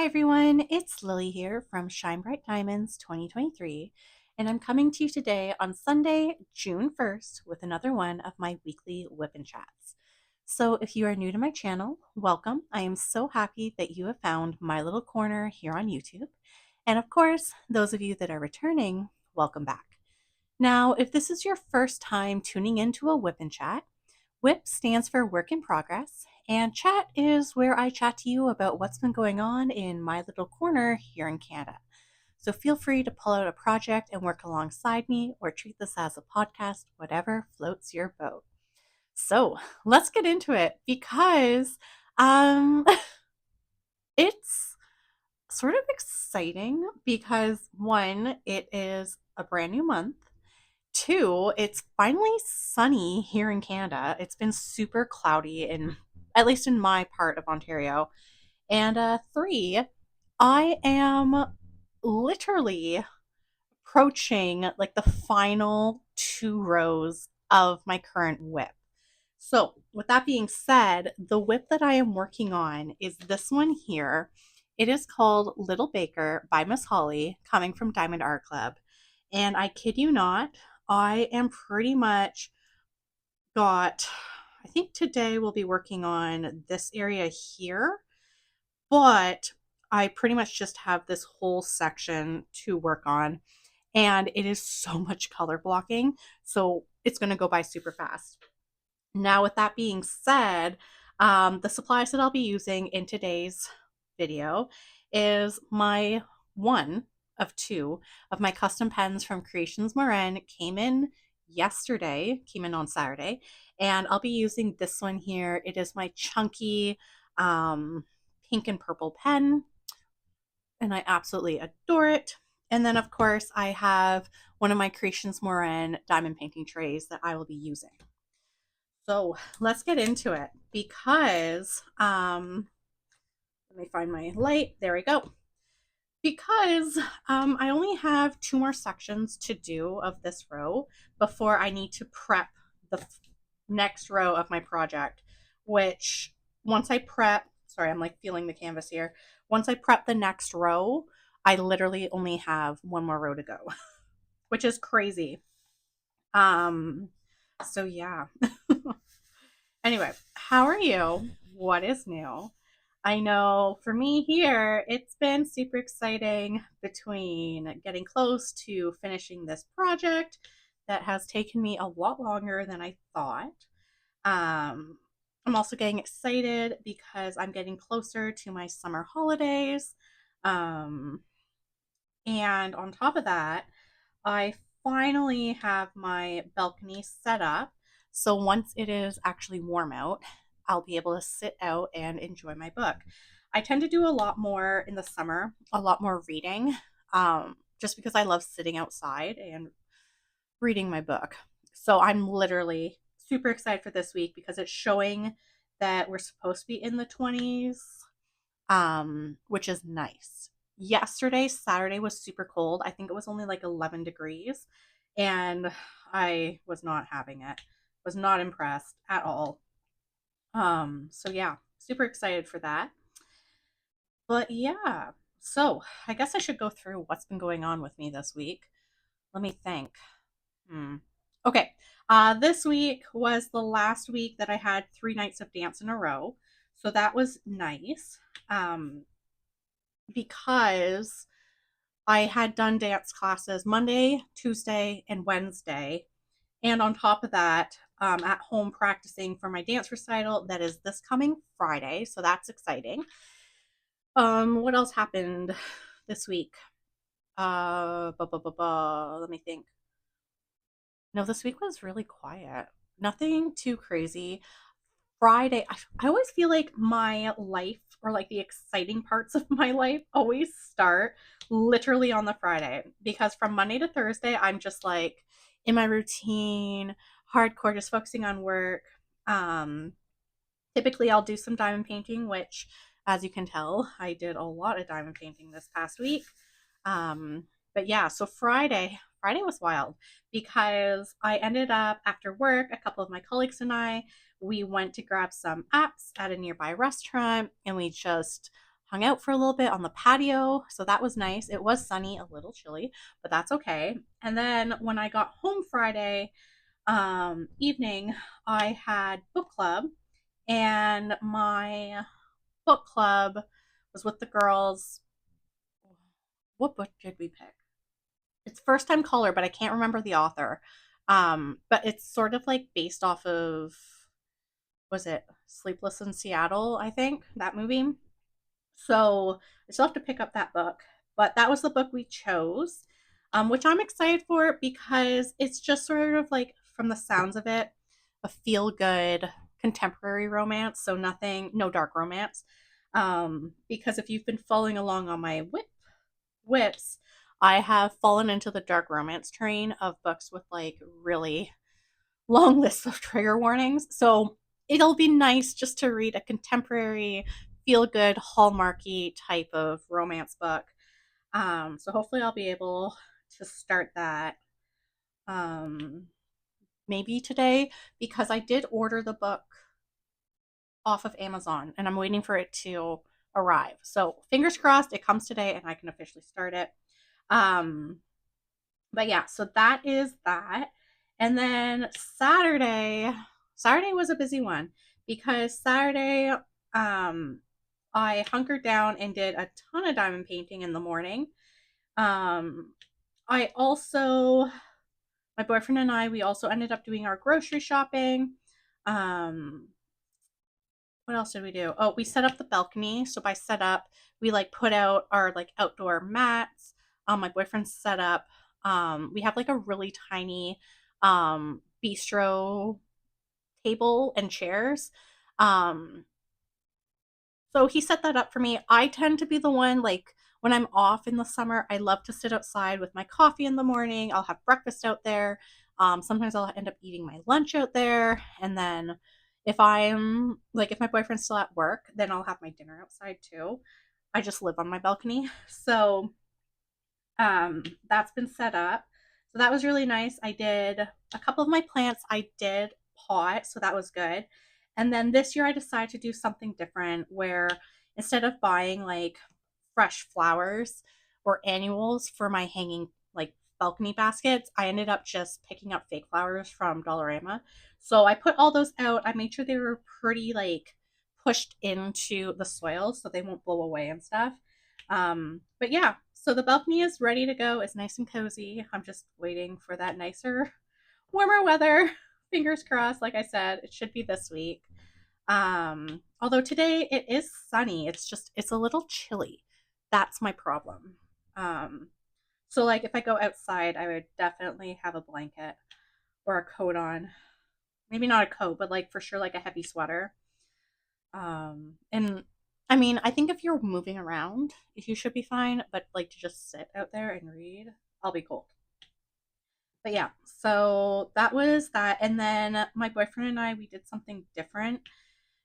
everyone, it's Lily here from Shine Bright Diamonds 2023, and I'm coming to you today on Sunday, June 1st, with another one of my weekly WIP'n chats. So, if you are new to my channel, welcome. I am so happy that you have found my little corner here on YouTube. And of course, those of you that are returning, welcome back. Now, if this is your first time tuning into a WIP'n chat, WIP stands for Work in Progress, and chat is where I chat to you about what's been going on in my little corner here in Canada. So feel free to pull out a project and work alongside me or treat this as a podcast, whatever floats your boat. So let's get into it because um, it's sort of exciting because one, it is a brand new month. Two, it's finally sunny here in Canada. It's been super cloudy at least in my part of Ontario. And three, I am literally approaching like the final two rows of my current WIP. So, with that being said, the WIP that I am working on is this one here. It is called Little Baker by Miss Holly, coming from Diamond Art Club. And I kid you not, I am pretty much I think today we'll be working on this area here, but I pretty much just have this whole section to work on. And it is so much color blocking. So it's going to go by super fast. Now, with that being said, the supplies that I'll be using in today's video is my one of two of my custom pens from Creations Morin. Came in on Saturday, and I'll be using this one here. It is my chunky pink and purple pen, and I absolutely adore it. And then, of course, I have one of my Creations Morin diamond painting trays that I will be using. So let's get into it because let me find my light. There we go. Because I only have two more sections to do of this row before I need to prep the next row of my project, which once I prep, sorry, I'm like feeling the canvas here. Once I prep the next row, I literally only have one more row to go, which is crazy. So yeah. Anyway, how are you? What is new? I know for me here, it's been super exciting between getting close to finishing this project that has taken me a lot longer than I thought. I'm also getting excited because I'm getting closer to my summer holidays. Um, and on top of that, I finally have my balcony set up. So once it is actually warm out, I'll be able to sit out and enjoy my book. I tend to do a lot more in the summer, a lot more reading, just because I love sitting outside and reading my book. So I'm literally super excited for this week because it's showing that we're supposed to be in the 20s, which is nice. Yesterday, Saturday, was super cold. I think it was only like 11 degrees, and I was not having it. Was not impressed at all. So yeah, super excited for that. But yeah, so I guess I should go through what's been going on with me this week. Let me think. Okay, this week was the last week that I had 3 nights of dance in a row, so that was nice. Because I had done dance classes Monday, Tuesday, and Wednesday. And on top of that, at home practicing for my dance recital that is this coming Friday. So that's exciting. What else happened this week? Let me think. No, this week was really quiet. Nothing too crazy. Friday, I always feel like my life or like the exciting parts of my life always start literally on the Friday because from Monday to Thursday, I'm just like in my routine, hardcore, just focusing on work. Um, Typically, I'll do some diamond painting, which, as you can tell, I did a lot of diamond painting this past week. But yeah, so Friday was wild because I ended up after work, a couple of my colleagues and we went to grab some apps at a nearby restaurant and we just hung out for a little bit on the patio. So that was nice. It was sunny, a little chilly, but that's okay. And then when I got home Friday evening, I had book club, and my book club was with the girls. What book did we pick? It's First Time Caller, but I can't remember the author. But it's sort of like based off of, was it Sleepless in Seattle, I think, that movie. So I still have to pick up that book, but that was the book we chose, which I'm excited for because it's just sort of like, from the sounds of it, a feel good contemporary romance. So nothing, no dark romance. Because if you've been following along on my whips, I have fallen into the dark romance train of books with like really long lists of trigger warnings. So it'll be nice just to read a contemporary, feel good, hallmarky type of romance book. So hopefully I'll be able to start that um, maybe today, because I did order the book off of Amazon and I'm waiting for it to arrive. So fingers crossed it comes today and I can officially start it. Um, but yeah, so that is that. And then Saturday was a busy one because Saturday, I hunkered down and did a ton of diamond painting in the morning. Um, I also, my boyfriend and I, we also ended up doing our grocery shopping. Um, what else did we do? Oh, we set up the balcony. So by set up, we like put out our like outdoor mats. My boyfriend set up. We have like a really tiny bistro table and chairs. Um, so he set that up for me. I tend to be the one, like, when I'm off in the summer, I love to sit outside with my coffee in the morning. I'll have breakfast out there. Sometimes I'll end up eating my lunch out there. And then if I'm like, if my boyfriend's still at work, then I'll have my dinner outside too. I just live on my balcony. So that's been set up. So that was really nice. I did a couple of my plants, I did pot, so that was good. And then this year I decided to do something different where instead of buying like fresh flowers or annuals for my hanging like balcony baskets, I ended up just picking up fake flowers from Dollarama. So I put all those out. I made sure they were pretty like pushed into the soil so they won't blow away and stuff. But yeah, so the balcony is ready to go. It's nice and cozy. I'm just waiting for that nicer, warmer weather. Fingers crossed. Like I said, it should be this week. Although today it is sunny. It's a little chilly. That's my problem. Um, so like if I go outside, I would definitely have a blanket or a coat on. Maybe not a coat, but like for sure like a heavy sweater. And I mean, I think if you're moving around, you should be fine, but like to just sit out there and read, I'll be cold. But yeah, so that was that. And then my boyfriend and I, we did something different.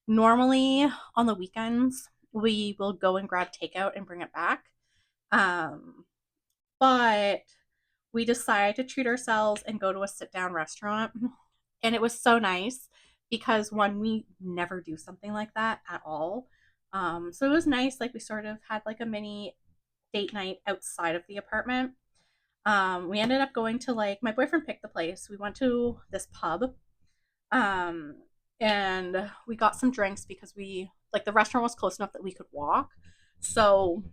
Normally on the weekends, we will go and grab takeout and bring it back. Um, but we decided to treat ourselves and go to a sit down restaurant. And it was so nice because one, we never do something like that at all. So it was nice. Like we sort of had like a mini date night outside of the apartment. We ended up going to like, my boyfriend picked the place. We went to this pub, um, and we got some drinks because we, like, the restaurant was close enough that we could walk. So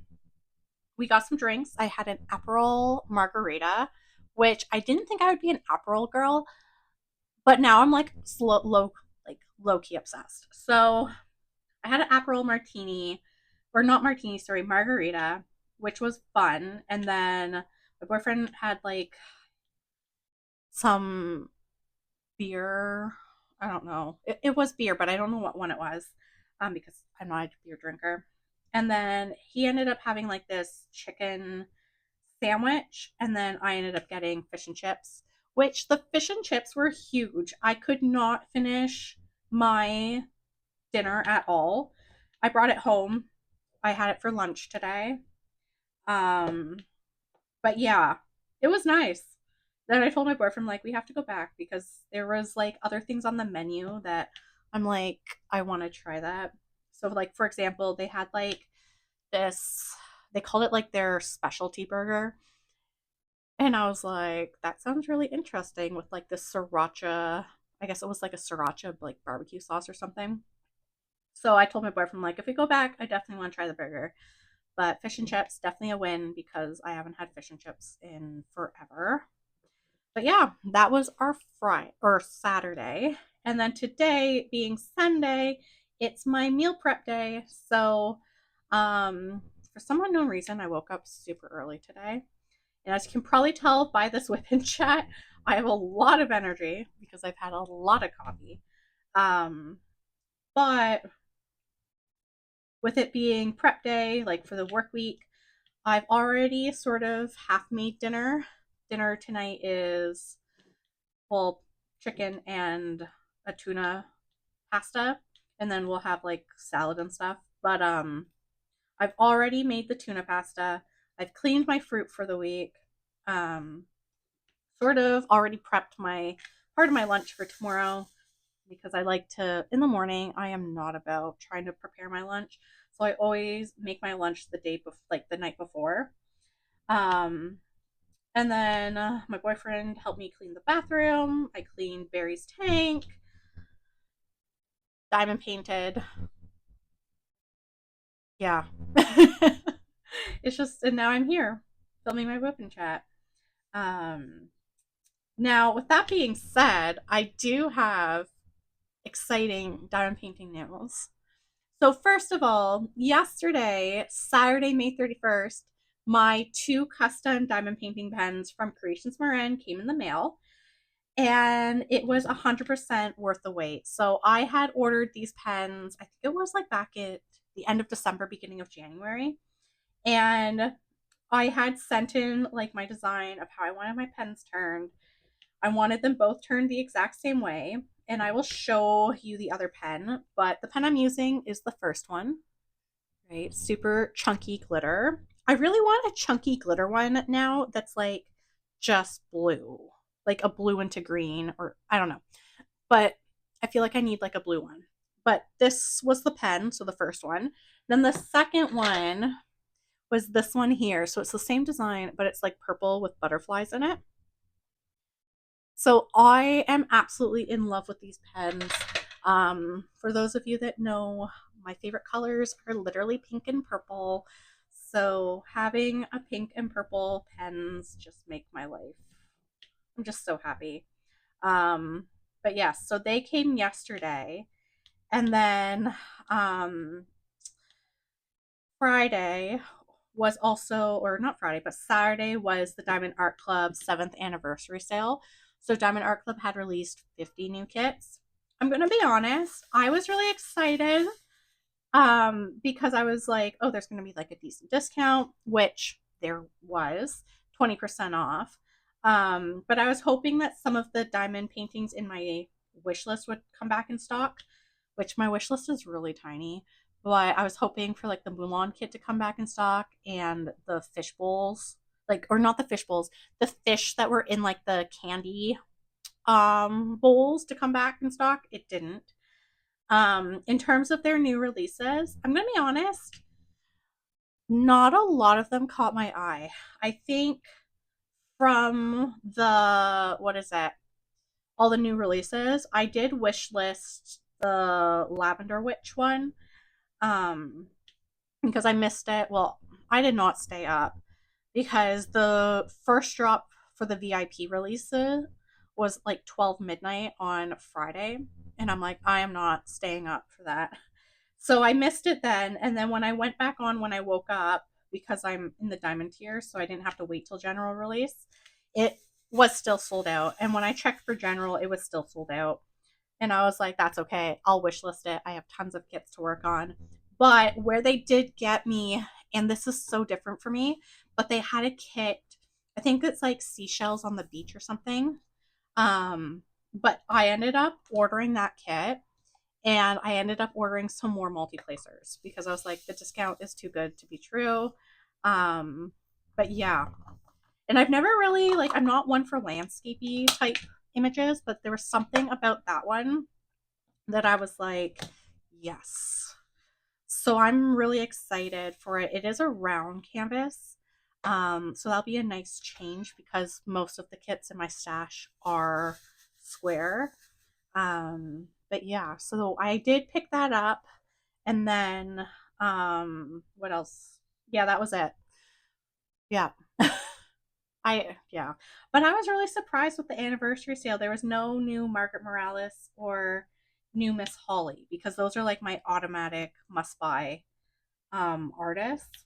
we got some drinks. I had an Aperol margarita, which I didn't think I would be an Aperol girl, but now I'm like low key obsessed. So I had an Aperol martini, or not martini, sorry, margarita, which was fun. And then my boyfriend had like some beer. I don't know. It was beer, but I don't know what one it was, because I'm not a beer drinker. And then he ended up having like this chicken sandwich, and then I ended up getting fish and chips, which the fish and chips were huge. I could not finish my dinner at all. I brought it home. I had it for lunch today. Um, but yeah, it was nice. Then I told my boyfriend like we have to go back because there was like other things on the menu that I'm like I want to try that. So like for example, they had like this, they called it like their specialty burger. And I was like, that sounds really interesting with like this sriracha. I guess it was like a sriracha like barbecue sauce or something. So I told my boyfriend, like, if we go back, I definitely want to try the burger. But fish and chips, definitely a win because I haven't had fish and chips in forever. But yeah, that was our Friday or Saturday. And then today being Sunday, it's my meal prep day. So for some unknown reason, I woke up super early today. And as you can probably tell by this WIP'n chat, I have a lot of energy because I've had a lot of coffee. Um, but with it being prep day, like for the work week, I've already sort of half made dinner. Dinner tonight is, well, chicken and a tuna pasta, and then we'll have like salad and stuff. But I've already made the tuna pasta. I've cleaned my fruit for the week. Um, Sort of already prepped my part of my lunch for tomorrow because I like to in the morning. I am not about trying to prepare my lunch, so I always make my lunch the day before, like the night before. Um, and then my boyfriend helped me clean the bathroom. I cleaned Barry's tank, diamond painted. Yeah. It's just, and now I'm here filming my WIP'n chat. Um, Now, with that being said, I do have exciting diamond painting news. So, first of all, yesterday, Saturday, May 31st, my two custom diamond painting pens from Creations Marin came in the mail, and it was 100% worth the wait. So, I had ordered these pens, I think it was like back at the end of December, beginning of January, and I had sent in like my design of how I wanted my pens turned. I wanted them both turned the exact same way, and I will show you the other pen, but the pen I'm using is the first one, right? Super chunky glitter. I really want a chunky glitter one now that's like just blue, like a blue into green, or I don't know, but I feel like I need like a blue one. But this was the pen, so the first one. Then the second one was this one here. So it's the same design, but it's like purple with butterflies in it. So I am absolutely in love with these pens. For those of you that know, my favorite colors are literally pink and purple. So having a pink and purple pens just make my life. I'm just so happy. Um, but yes, so they came yesterday. And then Friday was also, or not Friday, but Saturday was the Diamond Art Club 7th anniversary sale. So Diamond Art Club had released 50 new kits. I'm going to be honest, I was really excited because I was like, oh, there's going to be like a decent discount, which there was 20% off. But I was hoping that some of the diamond paintings in my wish list would come back in stock, which my wish list is really tiny. But I was hoping for like the Mulan kit to come back in stock and the fish bowls, like, or not the fish bowls, the fish that were in like the candy bowls to come back in stock. It didn't. In terms of their new releases, I'm gonna be honest, not a lot of them caught my eye. I think from the what is it? All the new releases, I did wish list the Lavender Witch one. Um, because I missed it. Well, I did not stay up because the first drop for the VIP releases was like 12 midnight on Friday. And I'm like, I am not staying up for that. So I missed it then. And then when I went back on when I woke up, because I'm in the diamond tier, so I didn't have to wait till general release, it was still sold out. And when I checked for general, it was still sold out. And I was like, that's okay. I'll wish list it. I have tons of kits to work on. But where they did get me, and this is so different for me, but they had a kit. I think it's like seashells on the beach or something. But I ended up ordering that kit, and I ended up ordering some more multi-placers because I was like, the discount is too good to be true. Um, but yeah, and I've never really like, I'm not one for landscapey type images, but there was something about that one that I was like, yes. So I'm really excited for it. It is a round canvas. So that'll be a nice change because most of the kits in my stash are square. But yeah, so I did pick that up. And then what else? Yeah, that was it. Yeah. Yeah. But I was really surprised with the anniversary sale. There was no new Margaret Morales or new Miss Holly because those are like my automatic must buy artists.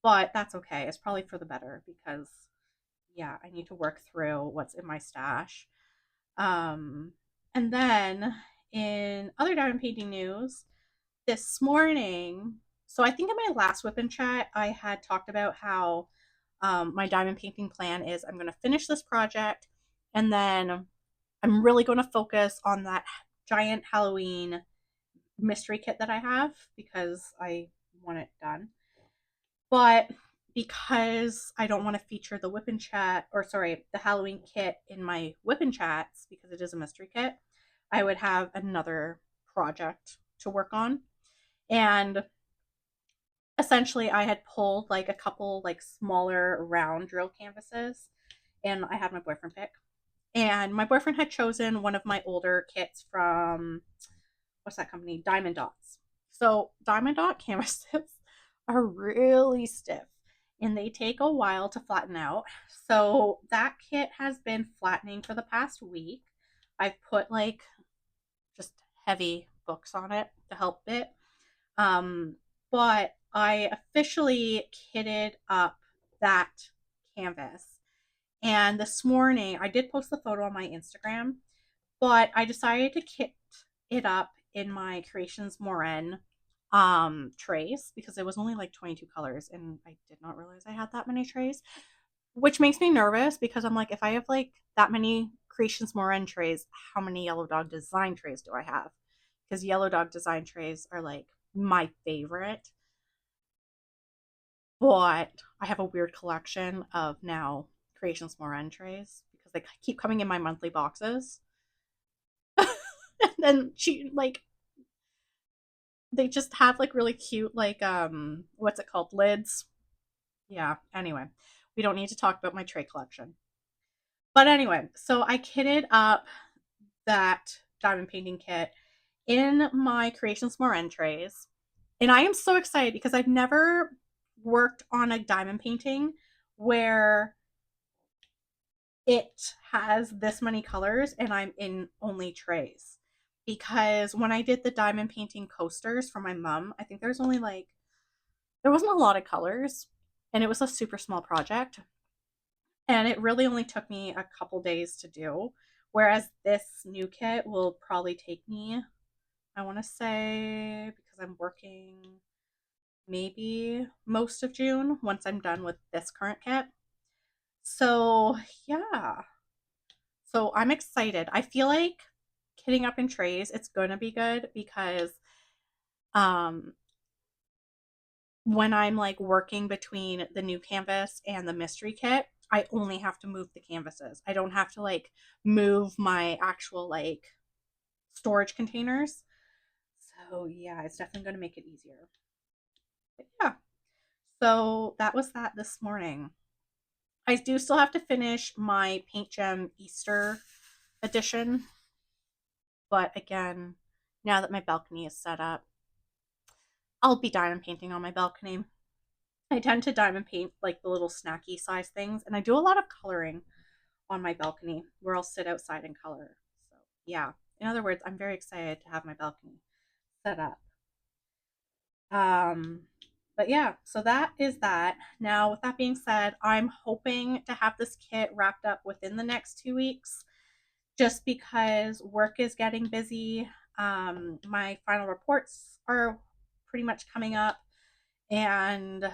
But that's okay. It's probably for the better because yeah, I need to work through what's in my stash. Um and then in other diamond painting news, this morning, so I think in my last WIP'n chat, I had talked about how my diamond painting plan is I'm going to finish this project and then I'm really going to focus on that giant Halloween mystery kit that I have because I want it done. But because I don't want to feature the WIP'n chat, or sorry, the Halloween kit in my WIP'n chats because it is a mystery kit, I would have another project to work on. And essentially I had pulled like a couple like smaller round drill canvases and I had my boyfriend pick. And my boyfriend had chosen one of my older kits from what's that company? Diamond Dots. So Diamond Dot canvases are really stiff and they take a while to flatten out. So that kit has been flattening for the past week. I've put like just heavy books on it to help it. Um, but I officially kitted up that canvas. And this morning, I did post the photo on my Instagram, but I decided to kit it up in my Creations Moren trays because it was only like 22 colors and I did not realize I had that many trays, which makes me nervous because I'm like, if I have like that many Creations Moren trays, how many Yellow Dog design trays do I have? Because Yellow Dog design trays are like my favorite. But I have a weird collection of now Creations Moren trays because they keep coming in my monthly boxes. And then she like they just have like really cute like what's it called? Lids. Yeah, anyway. We don't need to talk about my tray collection. But anyway, so I kitted up that diamond painting kit in my Creations Moren trays. And I am so excited because I've never worked on a diamond painting where it has this many colors and I'm in only trays. Because when I did the diamond painting coasters for my mom, I think there's only like, there wasn't a lot of colors and it was a super small project. And it really only took me a couple days to do. Whereas this new kit will probably take me, I want to say, because I'm working maybe most of June once I'm done with this current kit. So, yeah. So I'm excited. I feel like kitting up in trays, it's going to be good because um when I'm like working between the new canvas and the mystery kit, I only have to move the canvases. I don't have to like move my actual like storage containers. So yeah, it's definitely going to make it easier. But yeah. So that was that this morning. I do still have to finish my Paint Gem Easter edition, but again, now that my balcony is set up, I'll be diamond painting on my balcony. I tend to diamond paint like the little snacky size things, and I do a lot of coloring on my balcony where I'll sit outside and color. So, yeah. In other words, I'm very excited to have my balcony set up. Um, but yeah, so that is that. Now, with that being said, I'm hoping to have this kit wrapped up within the next 2 weeks just because work is getting busy. My final reports are pretty much coming up, and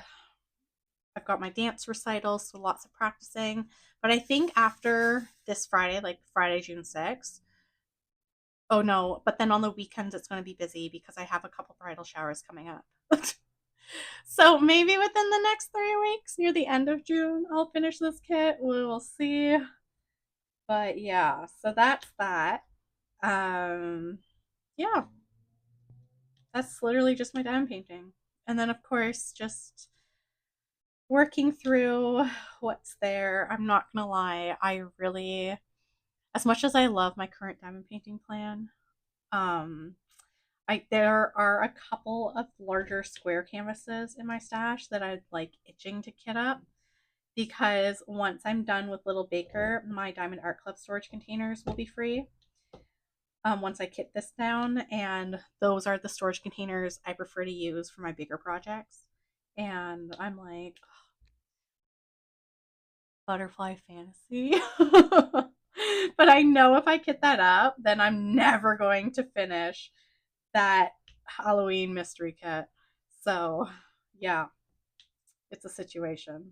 I've got my dance recitals, so lots of practicing. But I think after this Friday, like Friday, June 6th, oh no, but then on the weekends it's going to be busy because I have a couple bridal showers coming up. So maybe within the next 3 weeks, near the end of June, I'll finish this kit. We will see. But yeah, so that's that. Um, yeah, that's literally just my diamond painting. And then, of course, just working through what's there. I'm not gonna lie, I really, as much as I love my current diamond painting plan, um, there are a couple of larger square canvases in my stash that I'd like itching to kit up because once I'm done with Little Baker, my Diamond Art Club storage containers will be free. Once I kit this down, and those are the storage containers I prefer to use for my bigger projects. And I'm like, butterfly fantasy. But I know if I kit that up, then I'm never going to finish that Halloween mystery kit. So, yeah, it's a situation.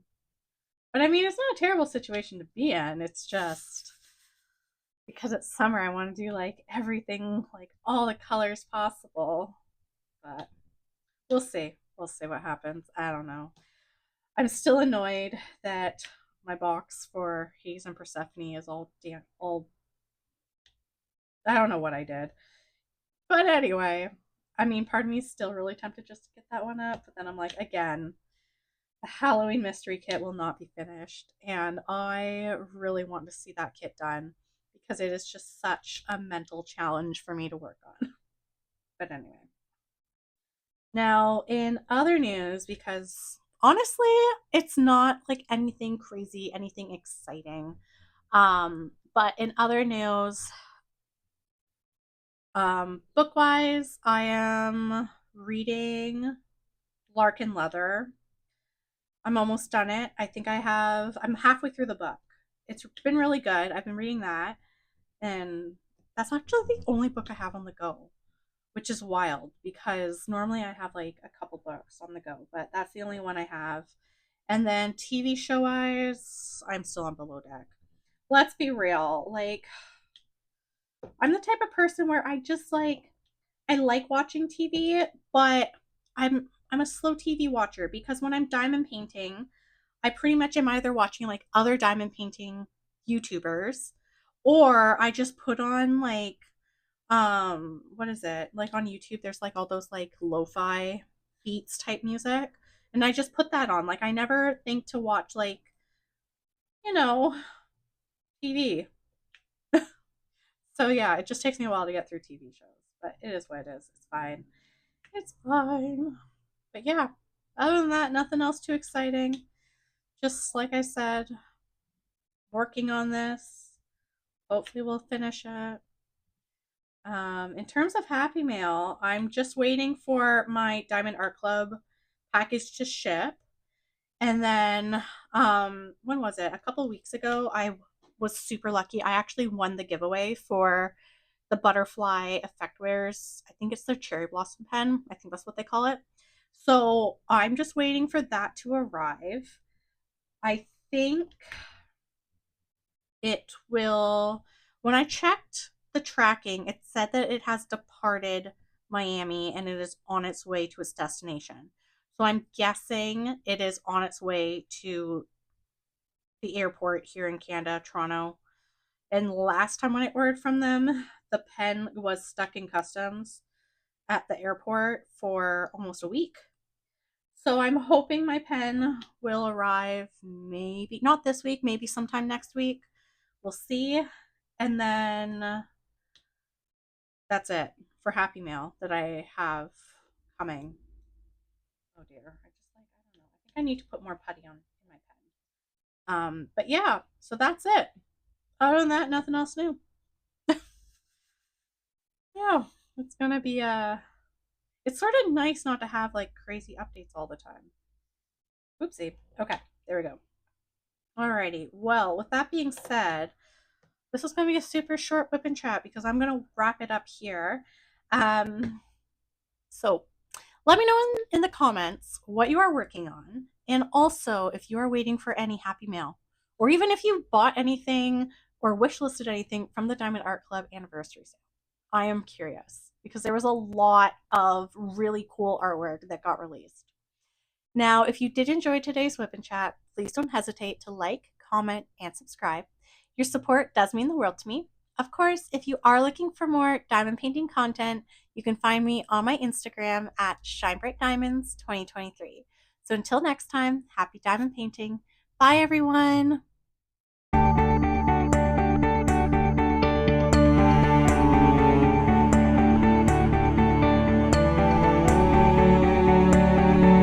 But I mean, it's not a terrible situation to be in. It's just because it's summer, I want to do like everything, like all the colors possible. But we'll see. We'll see what happens. I don't know. I'm still annoyed that my box for Haze and Persephone is all I don't know what I did. But anyway, I mean, part of me is still really tempted just to get that one up, but then I'm like, again, the Halloween mystery kit will not be finished, and I really want to see that kit done because it is just such a mental challenge for me to work on. But anyway, now in other news, because honestly, it's not like anything crazy, anything exciting. But in other news, book wise, I am reading Larkin Leather. I'm almost done it. I'm halfway through the book. It's been really good. I've been reading that. And that's actually the only book I have on the go, which is wild because normally I have like a couple books on the go, but that's the only one I have. And then TV show wise, I'm still on Below Deck. Let's be real. Like, I'm the type of person where I like watching TV, but I'm a slow TV watcher because when I'm diamond painting, I pretty much am either watching like other diamond painting YouTubers or I just put on like what is it? Like on YouTube there's like all those like lo-fi beats type music and I just put that on. Like I never think to watch like, you know, TV. So yeah, it just takes me a while to get through TV shows, but it is what it is. It's fine. It's fine. But yeah, other than that, nothing else too exciting. Just like I said, working on this. Hopefully, we'll finish it. In terms of Happy Mail, I'm just waiting for my Diamond Art Club package to ship. And then, when was it? A couple weeks ago, I was super lucky. I actually won the giveaway for the butterfly effect wears. I think it's their cherry blossom pen. I think that's what they call it. So I'm just waiting for that to arrive. I think it will, when I checked the tracking, it said that it has departed Miami and it is on its way to its destination. So I'm guessing it is on its way to the airport here in Canada, Toronto. And last time when I ordered from them, the pen was stuck in customs at the airport for almost a week. So I'm hoping my pen will arrive maybe not this week, maybe sometime next week. We'll see. And then that's it for Happy Mail that I have coming. Oh dear. I don't know. I think I need to put more putty on in my pen. But yeah, so that's it. Other than that, nothing else new. Yeah, it's gonna be it's sort of nice not to have like crazy updates all the time. Oopsie. Okay, there we go. Alrighty. Well, with that being said, this is going to be a super short WIP'n chat because I'm going to wrap it up here. Um, so let me know in the comments what you are working on, and also if you are waiting for any Happy Mail, or even if you bought anything or wishlisted anything from the Diamond Art Club anniversary sale. I am curious because there was a lot of really cool artwork that got released. Now, if you did enjoy today's WIP'n chat, please don't hesitate to like, comment, and subscribe. Your support does mean the world to me. Of course, if you are looking for more diamond painting content, you can find me on my Instagram at ShineBrightDiamonds 2023. So until next time, happy diamond painting. Bye, everyone.